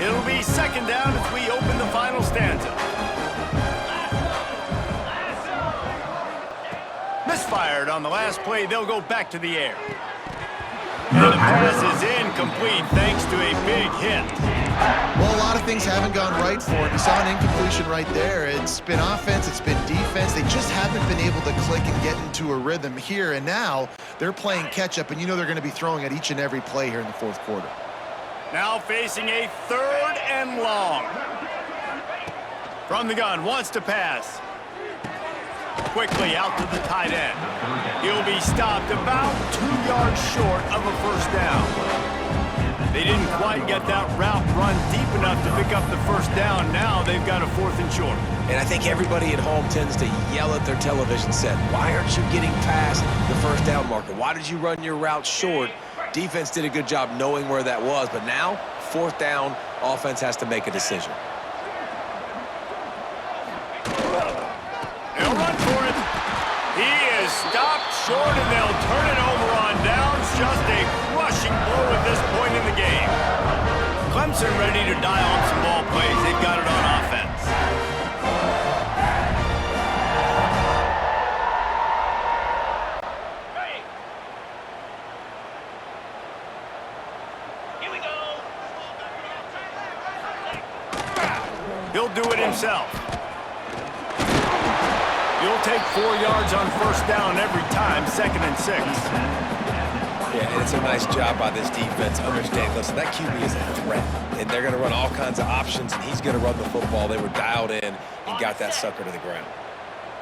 It'll be second down as we open the final stanza. Misfired on the last play. They'll go back to the air. And the pass is incomplete thanks to a big hit. Well, a lot of things haven't gone right for him. You saw an incompletion right there. It's been offense, it's been defense. They just haven't been able to click and get into a rhythm here. And now they're playing catch-up, and you know they're going to be throwing at each and every play here in the fourth quarter. Now facing a 3rd and long. From the gun, wants to pass. Quickly out to the tight end. He'll be stopped about 2 yards short of a first down. They didn't quite get that route run deep enough to pick up the first down. Now they've got a 4th and short. And I think everybody at home tends to yell at their television set, why aren't you getting past the first down marker? Why did you run your route short? Defense did a good job knowing where that was, but now, 4th down, offense has to make a decision. They'll run for it. He is stopped short, and they'll turn it over on downs. Just a crushing blow at this point in the game. Clemson ready to dial up some ball plays. They've got it on offense. Here we go. He'll do it himself. He'll take 4 yards on first down every time, 2nd and 6. Yeah, and it's a nice job by this defense. Understand, listen, that QB is a threat, and they're going to run all kinds of options, and he's going to run the football. They were dialed in and got that sucker to the ground.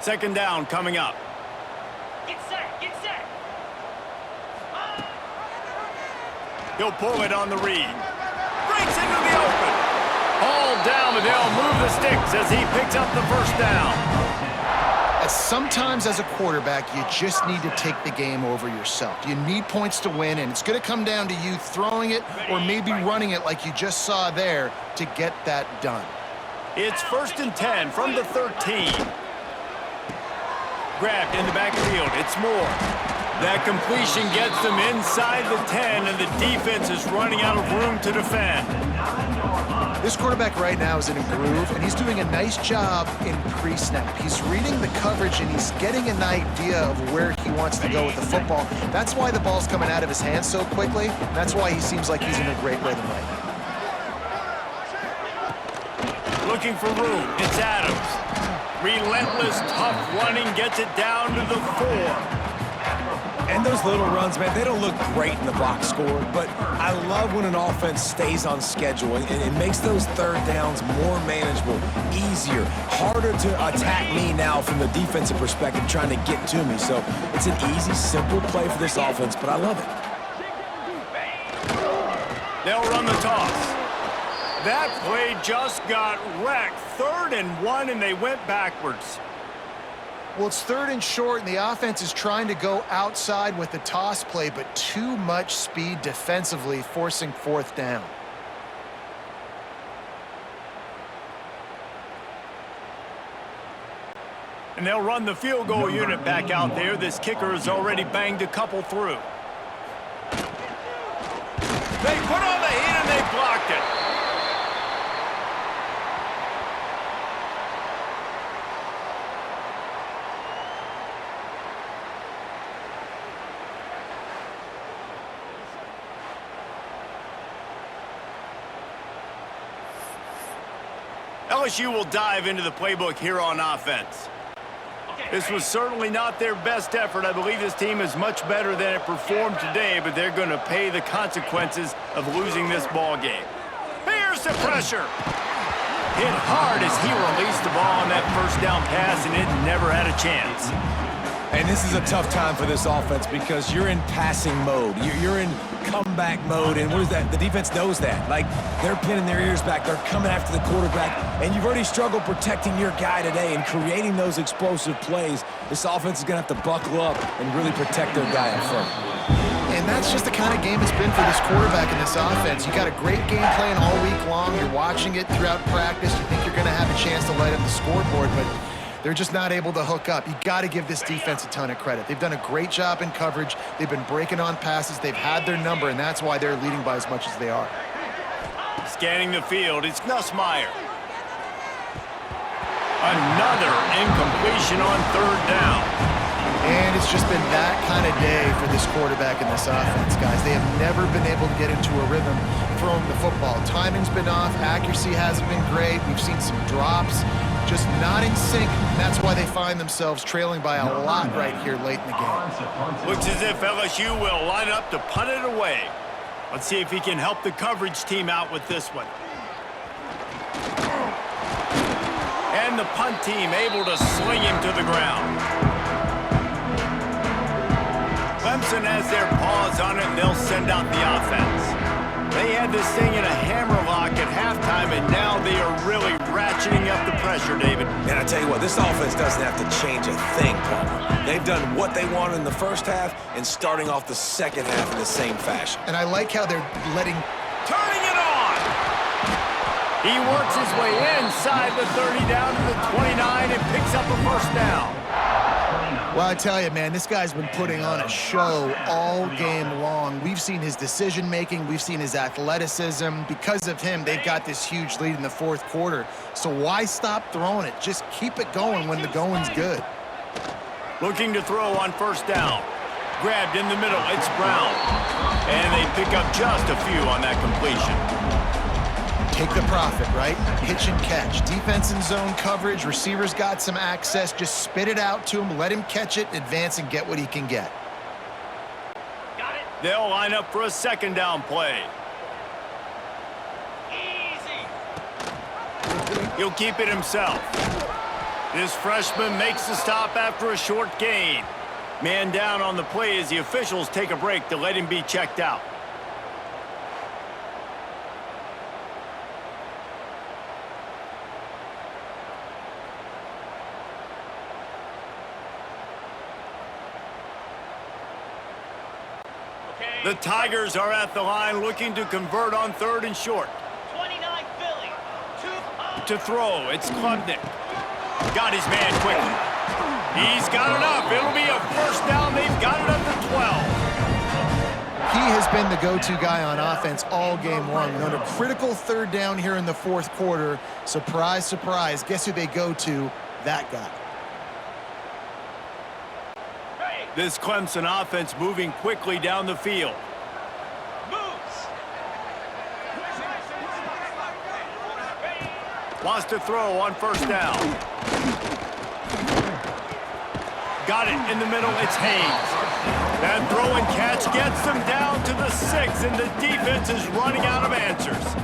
2nd down coming up. Get set, get set. He'll pull it on the read. Breaks into the open. All down, but they'll move the sticks as he picks up the first down. Sometimes as a quarterback, you just need to take the game over yourself. You need points to win, and it's going to come down to you throwing it or maybe running it like you just saw there to get that done. It's 1st and 10 from the 13. Grabbed in the backfield. It's Moore. That completion gets them inside the 10, and the defense is running out of room to defend. This quarterback right now is in a groove, and he's doing a nice job in pre-snap. He's reading the coverage, and he's getting an idea of where he wants to go with the football. That's why the ball's coming out of his hands so quickly. That's why he seems like he's in a great rhythm right now. Looking for room. It's Adams. Relentless, tough running gets it down to the 4. And those little runs, man, they don't look great in the box score, but I love when an offense stays on schedule, and it makes those 3rd downs more manageable, easier, harder to attack me now from the defensive perspective trying to get to me. So it's an easy, simple play for this offense, but I love it. They'll run the toss. That play just got wrecked. 3rd and 1, and they went backwards. Well, it's 3rd and short, and the offense is trying to go outside with the toss play, but too much speed defensively, forcing 4th down. And they'll run the field goal unit back out there. This kicker has already banged a couple through. They put on the heat, and they blocked it. LSU will dive into the playbook here on offense. This was certainly not their best effort. I believe this team is much better than it performed today, but they're going to pay the consequences of losing this ball game. Here's the pressure. Hit hard as he released the ball on that first down pass, and it never had a chance. And this is a tough time for this offense because you're in passing mode. You're in comeback mode, and what is that? The defense knows that. Like, they're pinning their ears back. They're coming after the quarterback, and you've already struggled protecting your guy today and creating those explosive plays. This offense is going to have to buckle up and really protect their guy in front. And that's just the kind of game it's been for this quarterback and this offense. You got a great game plan all week long. You're watching it throughout practice. You think you're going to have a chance to light up the scoreboard, but they're just not able to hook up. You got to give this defense a ton of credit. They've done a great job in coverage. They've been breaking on passes. They've had their number, and that's why they're leading by as much as they are. Scanning the field, it's Nussmeier. Another incompletion on third down. And it's just been that kind of day for this quarterback in this offense, guys. They have never been able to get into a rhythm throwing the football. Timing's been off. Accuracy hasn't been great. We've seen some drops. Just not in sync. That's why they find themselves trailing by a lot right here late in the game. Looks as if LSU will line up to punt it away. Let's see if he can help the coverage team out with this one. And the punt team able to sling him to the ground. Clemson has their paws on it, and they'll send out the offense. They had this thing in a hammerlock at halftime, and now they are really ratcheting up the pressure, David. And I tell you what, this offense doesn't have to change a thing, Palmer. They've done what they wanted in the first half and starting off the second half in the same fashion. And I like how they're letting... Turning it on! He works his way inside the 30 down to the 29 and picks up a first down. Well, I tell you, man, this guy's been putting on a show all game long. We've seen his decision-making. We've seen his athleticism. Because of him, they've got this huge lead in the fourth quarter. So why stop throwing it? Just keep it going when the going's good. Looking to throw on first down. Grabbed in the middle, it's Brown. And they pick up just a few on that completion. Take the profit, right? Pitch and catch. Defense and zone coverage. Receivers got some access. Just spit it out to him. Let him catch it, advance, and get what he can get. Got it. They'll line up for a second down play. Easy. He'll keep it himself. This freshman makes the stop after a short gain. Man down on the play as the officials take a break to let him be checked out. The Tigers are at the line looking to convert on third and short. 29 Philly. To throw, it's Klubnik. Got his man quickly. He's got enough. It'll be a first down. They've got it up to 12. He has been the go-to guy on offense all game long. On a critical third down here in the fourth quarter, surprise, surprise, guess who they go to? That guy. This Clemson offense moving quickly down the field. Moves. Wants to throw on first down. Got it in the middle. It's Haynes. That throw and catch gets them down to the 6, and the defense is running out of answers.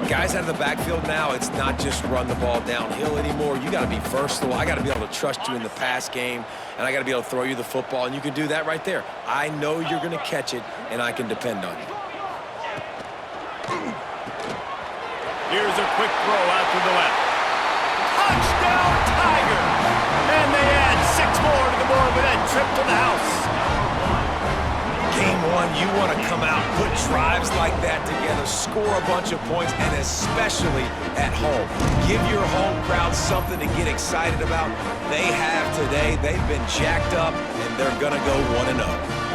Guys out of the backfield now, it's not just run the ball downhill anymore. You got to be versatile. I got to be able to trust you in the pass game, and I got to be able to throw you the football, and you can do that right there. I know you're going to catch it, and I can depend on you. Here's a quick throw out to the left. Touchdown, Tigers! And they add 6 more to the board with that trip to the house. Game one, you want to come out, put drives like that together, score a bunch of points, and especially at home. Give your home crowd something to get excited about. They have today. They've been jacked up, and they're going to go 1-0.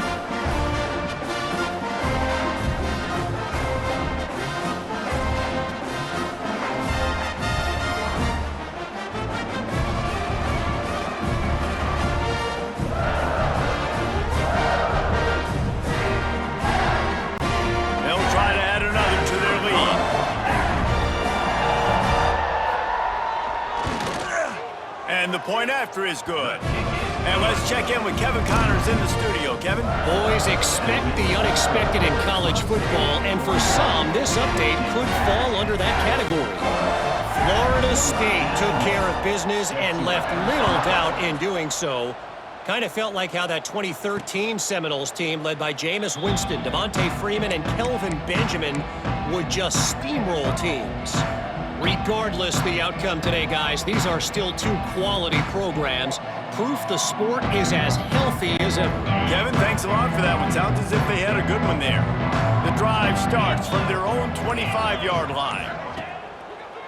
And the point after is good. And let's check in with Kevin Connors in the studio. Kevin? Boys, expect the unexpected in college football, and for some, this update could fall under that category. Florida State took care of business and left little doubt in doing so. Kind of felt like how that 2013 Seminoles team, led by Jameis Winston, Devontae Freeman, and Kelvin Benjamin, would just steamroll teams. Regardless the outcome today, guys, these are still 2 quality programs. Proof the sport is as healthy as ever. Kevin, thanks a lot for that one. Sounds as if they had a good one there. The drive starts from their own 25-yard line.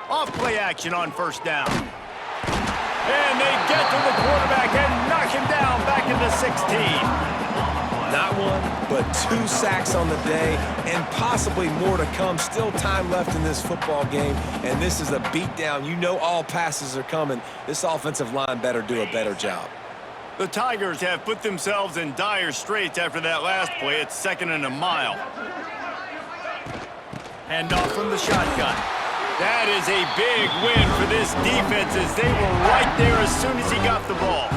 Off play action on first down. And they get to the quarterback and knock him down back into 16. Not one, but 2 sacks on the day, and possibly more to come. Still time left in this football game, and this is a beatdown. You know all passes are coming. This offensive line better do a better job. The Tigers have put themselves in dire straits after that last play. It's 2nd and a mile. Hand off from the shotgun. That is a big win for this defense as they were right there as soon as he got the ball.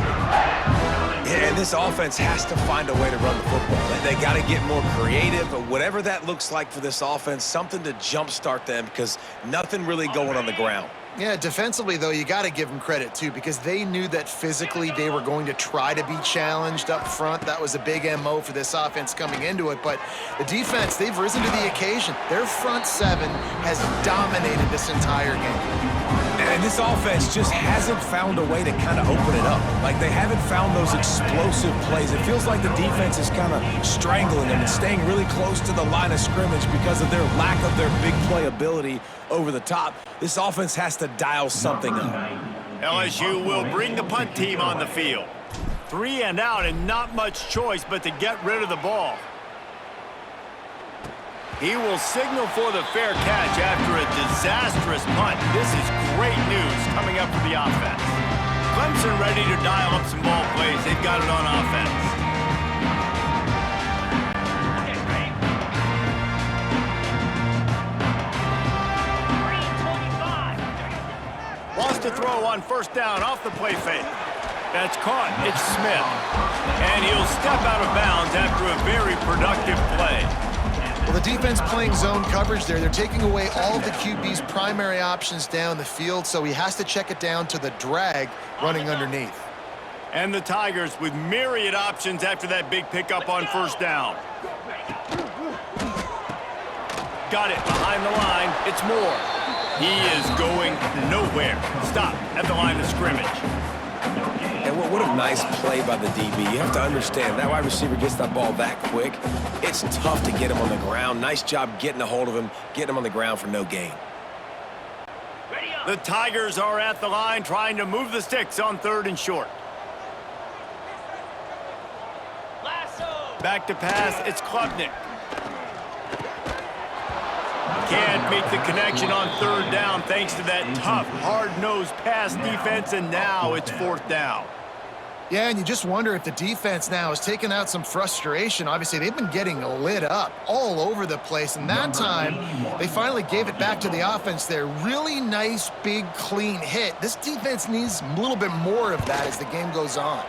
Yeah, and this offense has to find a way to run the football. They got to get more creative, but whatever that looks like for this offense, something to jumpstart them because nothing really going on the ground. Yeah, defensively, though, you got to give them credit, too, because they knew that physically they were going to try to be challenged up front. That was a big MO for this offense coming into it. But the defense, they've risen to the occasion. Their front 7 has dominated this entire game. And this offense just hasn't found a way to kind of open it up. Like, they haven't found those explosive plays. It feels like the defense is kind of strangling them and staying really close to the line of scrimmage because of their lack of their big play ability over the top. This offense has to dial something up. LSU will bring the punt team on the field. 3 and out and not much choice but to get rid of the ball. He will signal for the fair catch after a disastrous punt. This is great news coming up for the offense. Clemson ready to dial up some ball plays. They've got it on offense. Okay, ready? 3:25. Lost a throw on 1st down off the play fake. That's caught. It's Smith. And he'll step out of bounds after a very productive play. Well, the defense playing zone coverage there. They're taking away all of the QB's primary options down the field, so he has to check it down to the drag running underneath. And the Tigers with myriad options after that big pickup on 1st down. Got it behind the line. It's Moore. He is going nowhere. Stop at the line of scrimmage. And what a nice play by the DB. You have to understand, that wide receiver gets that ball that quick. It's tough to get him on the ground. Nice job getting a hold of him, getting him on the ground for no gain. The Tigers are at the line trying to move the sticks on 3rd and short. Lasso. Back to pass, it's Klubnik. Can't make the connection on 3rd down thanks to that tough, hard-nosed pass defense, and now it's 4th down. Yeah, and you just wonder if the defense now has taken out some frustration. Obviously, they've been getting lit up all over the place, and that time they finally gave it back to the offense there. Really nice, big, clean hit. This defense needs a little bit more of that as the game goes on.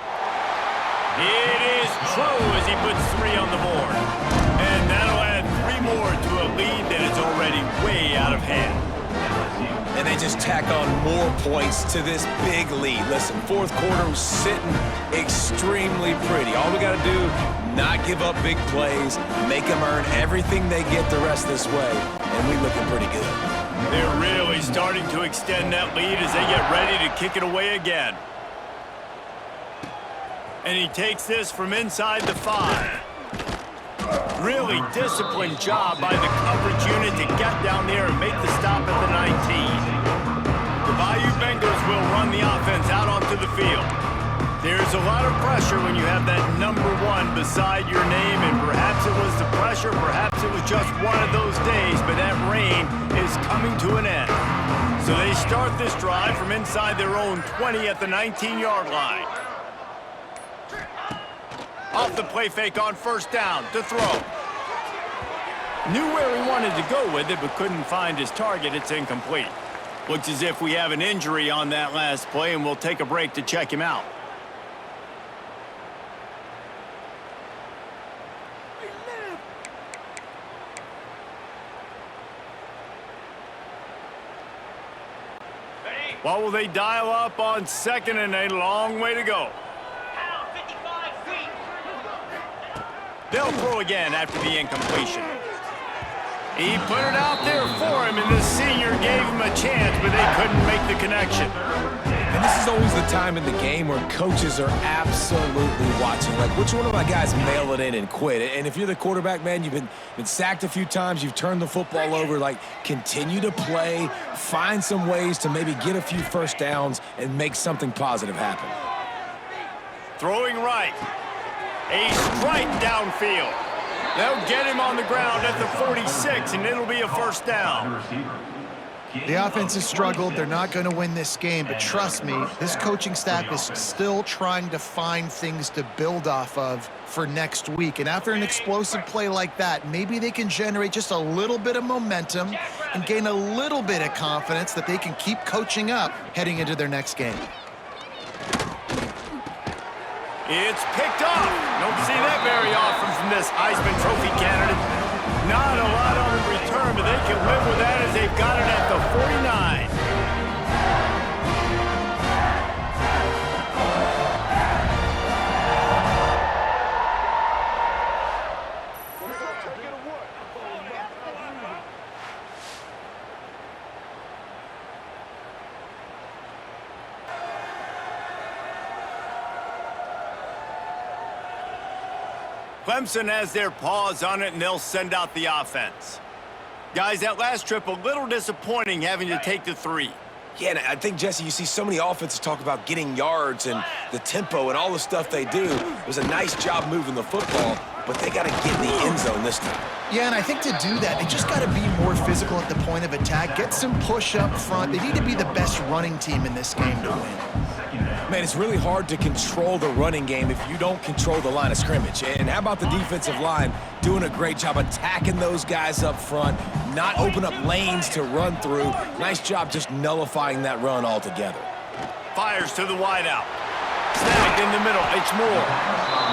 It is true as he puts 3 on the board. And that'll add 3 more to a lead that is already way out of hand. And they just tack on more points to this big lead. Listen, 4th quarter was sitting extremely pretty. All we got to do, not give up big plays, make them earn everything they get the rest this way, and we looking pretty good. They're really starting to extend that lead as they get ready to kick it away again. And he takes this from inside the 5. Really disciplined job by the coverage unit to get down there and make the stop at the 19. The Bayou Bengals will run the offense out onto the field. There's a lot of pressure when you have that number 1 beside your name, and perhaps it was the pressure, perhaps it was just one of those days, but that rain is coming to an end. So they start this drive from inside their own 20 at the 19-yard line. Off the play fake on 1st down to throw. Knew where he wanted to go with it, but couldn't find his target. It's incomplete. Looks as if we have an injury on that last play, and we'll take a break to check him out. What will they dial up on 2nd and a long way to go? Out 55 feet. They'll throw again after the incompletion. He put it out there for him, and the senior gave him a chance, but they couldn't make the connection. And this is always the time in the game where coaches are absolutely watching. Like, which one of my guys mail it in and quit? And if you're the quarterback, man, you've been sacked a few times, you've turned the football over, like, continue to play, find some ways to maybe get a few 1st downs and make something positive happen. Throwing right. A strike downfield. They'll get him on the ground at the 46, and it'll be a first down. The offense has struggled. They're not going to win this game, but trust me, this coaching staff is still trying to find things to build off of for next week. And after an explosive play like that, maybe they can generate just a little bit of momentum and gain a little bit of confidence that they can keep coaching up heading into their next game. It's picked off. Don't see that very often from this Heisman Trophy candidate. Not a lot on the return, but they can live with that as they've got it at the 49. Clemson has their paws on it, and they'll send out the offense. Guys, that last trip, a little disappointing having to take the 3. Yeah, and I think, Jesse, you see so many offenses talk about getting yards and the tempo and all the stuff they do. It was a nice job moving the football, but they got to get in the end zone this time. Yeah, and I think to do that, they just got to be more physical at the point of attack, get some push up front. They need to be the best running team in this game to win. Man, it's really hard to control the running game if you don't control the line of scrimmage. And how about the defensive line doing a great job attacking those guys up front, not open up lanes to run through. Nice job just nullifying that run altogether. Fires to the wideout. Snagged in the middle. It's Moore.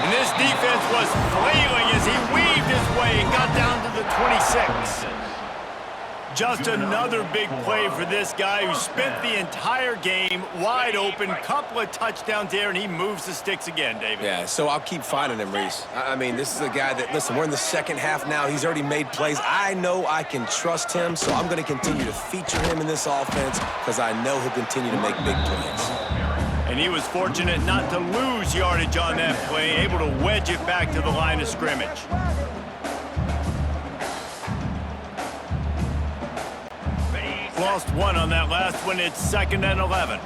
And this defense was flailing as he weaved his way and got down to the 26. Just another big play for this guy who spent the entire game wide open. Couple of touchdowns there, and he moves the sticks again, David. Yeah, so I'll keep finding him, Reese. I mean, this is a guy that, listen, we're in the second half now. He's already made plays. I know I can trust him, so I'm going to continue to feature him in this offense because I know he'll continue to make big plays. And he was fortunate not to lose yardage on that play, able to wedge it back to the line of scrimmage. Lost one on that last one. It's 2nd and 11. 29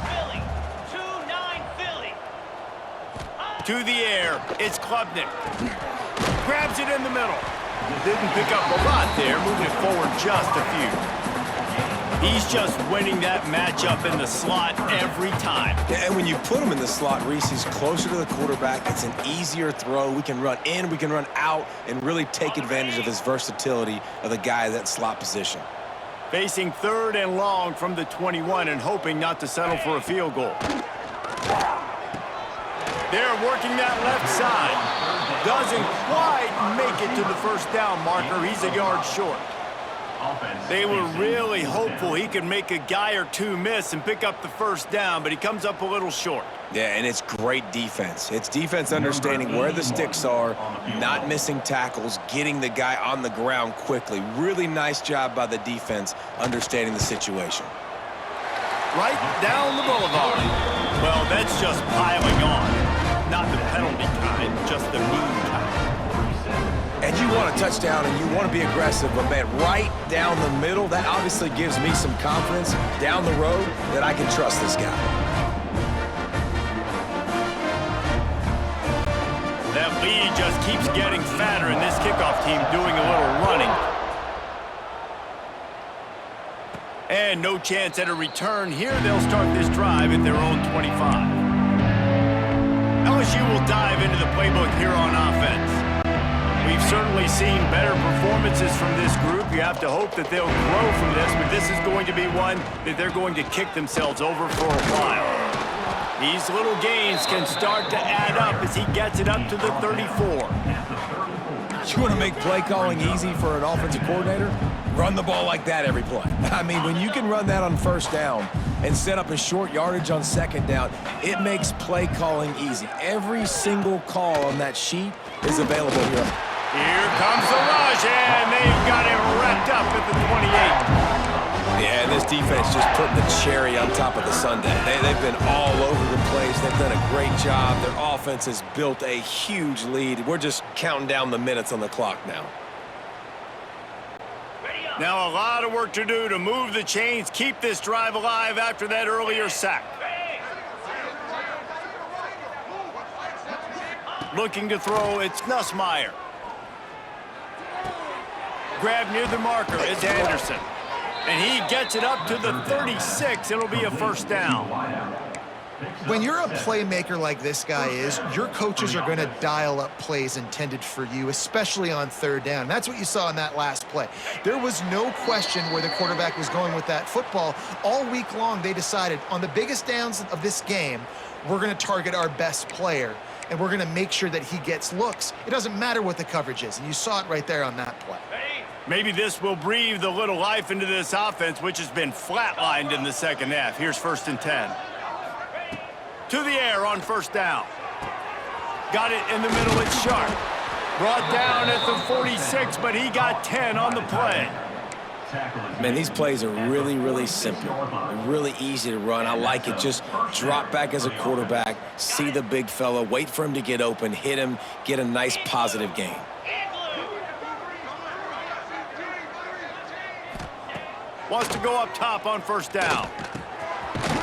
Philly. 2-9 Philly. To the air. It's Klubnik. Grabs it in the middle. Didn't pick up a lot there. Moving it forward just a few. He's just winning that matchup in the slot every time. Yeah, and when you put him in the slot, Reese, he's closer to the quarterback. It's an easier throw. We can run in, we can run out, and really take advantage of his versatility of the guy in that slot position. Facing 3rd and long from the 21 and hoping not to settle for a field goal. They're working that left side. Doesn't quite make it to the first down marker. He's a yard short. They were really hopeful he could make a guy or two miss and pick up the first down, but he comes up a little short. Yeah, and it's great defense. It's defense understanding where the sticks are, not missing tackles, getting the guy on the ground quickly. Really nice job by the defense understanding the situation. Right down the boulevard. Well, that's just piling on. Not the penalty kind, just the mean kind. And you want a touchdown and you want to be aggressive, but man, right down the middle, that obviously gives me some confidence down the road that I can trust this guy. That lead just keeps getting fatter, and this kickoff team doing a little running. And no chance at a return here. They'll start this drive at their own 25. LSU will dive into the playbook here on offense. We've certainly seen better performances from this group. You have to hope that they'll grow from this, but this is going to be one that they're going to kick themselves over for a while. These little gains can start to add up as he gets it up to the 34. You want to make play calling easy for an offensive coordinator? Run the ball like that every play. I mean, when you can run that on first down and set up a short yardage on second down, it makes play calling easy. Every single call on that sheet is available here. Here comes the rush, and they've got it wrapped up at the 28. Yeah, and this defense just putting the cherry on top of the sundae. They've been all over the place. They've done a great job. Their offense has built a huge lead. We're just counting down the minutes on the clock now. Now a lot of work to do to move the chains, keep this drive alive after that earlier sack. Looking to throw, it's Nussmeier. Grab near the marker, it's Anderson. And he gets it up to the 36. It'll be a first down. When you're a playmaker like this guy is, your coaches are going to dial up plays intended for you, especially on third down. That's what you saw in that last play. There was no question where the quarterback was going with that football. All week long, they decided on the biggest downs of this game, we're going to target our best player, and we're going to make sure that he gets looks. It doesn't matter what the coverage is, and you saw it right there on that play. Maybe this will breathe a little life into this offense, which has been flatlined in the second half. Here's 1st and 10. To the air on first down. Got it in the middle, it's Sharp. Brought down at the 46, but he got 10 on the play. Man, these plays are really, really simple. They're really easy to run. I like it. Just drop back as a quarterback, see the big fella, wait for him to get open, hit him, get a nice positive gain. Wants to go up top on first down.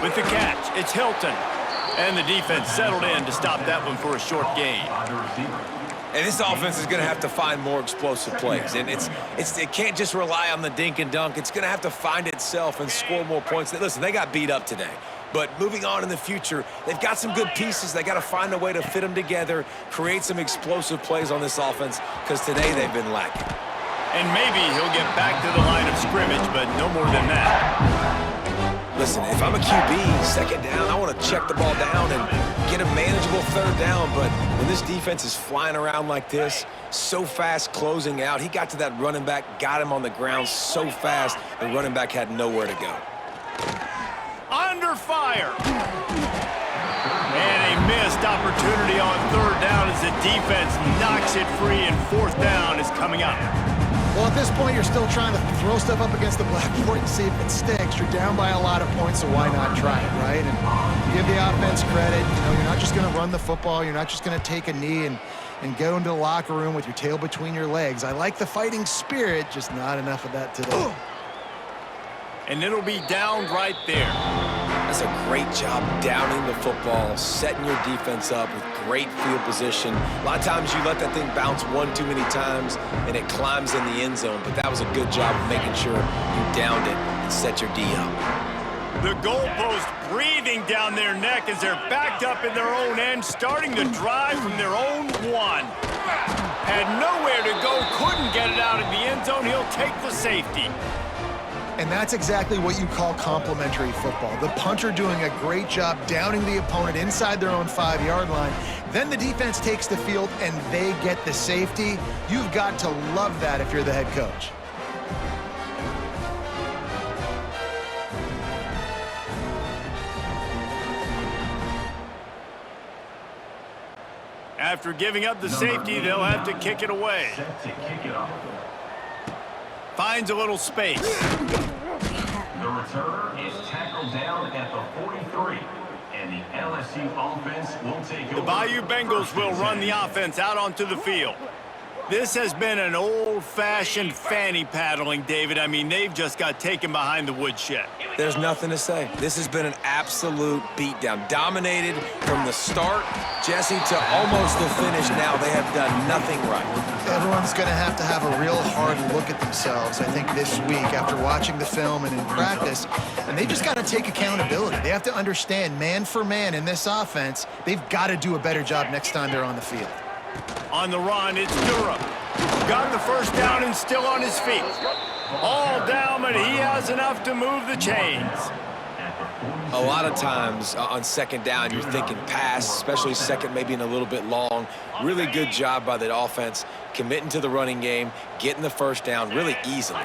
With the catch, it's Hilton. And the defense settled in to stop that one for a short gain. And this offense is going to have to find more explosive plays. And it can't just rely on the dink and dunk. It's going to have to find itself and score more points. Listen, they got beat up today. But moving on in the future, they've got some good pieces. They got to find a way to fit them together, create some explosive plays on this offense, because today they've been lacking. And maybe he'll get back to the line of scrimmage, but no more than that. Listen, if I'm a QB, second down, I want to check the ball down and get a manageable third down. But when this defense is flying around like this, so fast closing out, he got to that running back, got him on the ground so fast, the running back had nowhere to go. Under fire. And a missed opportunity on third down as the defense knocks it free, and fourth down is coming up. Well, at this point, you're still trying to throw stuff up against the blackboard and see if it sticks. You're down by a lot of points, so why not try it, right? And give the offense credit. You know, you're not just going to run the football. You're not just going to take a knee and go into the locker room with your tail between your legs. I like the fighting spirit, just not enough of that today. And it'll be down right there. That's a great job downing the football, setting your defense up with great field position. A lot of times you let that thing bounce one too many times and it climbs in the end zone, but that was a good job of making sure you downed it and set your D up. The goalpost breathing down their neck as they're backed up in their own end, starting the drive from their own one. Had nowhere to go, couldn't get it out of the end zone. He'll take the safety. And that's exactly what you call complementary football. The punter doing a great job downing the opponent inside their own 5-yard line. Then the defense takes the field and they get the safety. You've got to love that if you're the head coach. After giving up the safety, they'll have to kick it away. Finds a little space. The returner is tackled down at the 43, and the LSU offense will take over. The Bayou Bengals will run the offense out onto the field. This has been an old-fashioned fanny paddling, David. I mean, they've just got taken behind the woodshed. There's nothing to say. This has been an absolute beatdown. Dominated from the start, Jesse, to almost the finish now. They have done nothing right. Everyone's going to have a real hard look at themselves, I think, this week after watching the film and in practice. And they just got to take accountability. They have to understand, man for man in this offense, they've got to do a better job next time they're on the field. On the run, it's Durham. Got the first down and still on his feet. All down, but he has enough to move the chains. A lot of times on second down, you're thinking pass, especially second, maybe in a little bit long. Really good job by the offense, committing to the running game, getting the first down really easily.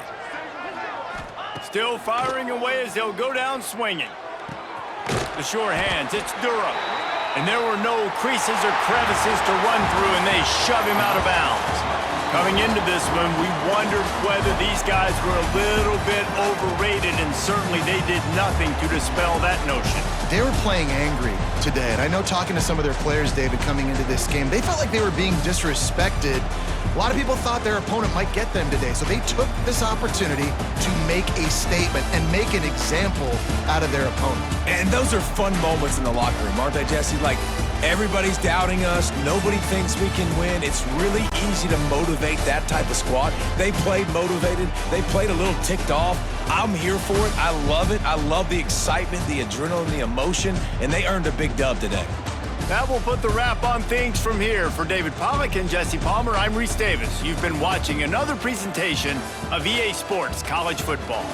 Still firing away as they'll go down swinging. The short hands, it's Durham. And there were no creases or crevices to run through, and they shove him out of bounds. Coming into this one, we wondered whether these guys were a little bit overrated, and certainly they did nothing to dispel that notion. They were playing angry today, and I know talking to some of their players, David, coming into this game, they felt like they were being disrespected. A lot of people thought their opponent might get them today, so they took this opportunity to make a statement and make an example out of their opponent. And those are fun moments in the locker room, aren't they, Jesse? Like, Everybody's doubting us. Nobody thinks we can win. It's really easy to motivate that type of squad. They played motivated. They played a little ticked off. I'm here for it. I love it. I love the excitement, the adrenaline, the emotion, and they earned a big dub today. That will put the wrap on things from here. For David Pollack and Jesse Palmer, I'm Reese Davis. You've been watching another presentation of EA Sports College Football.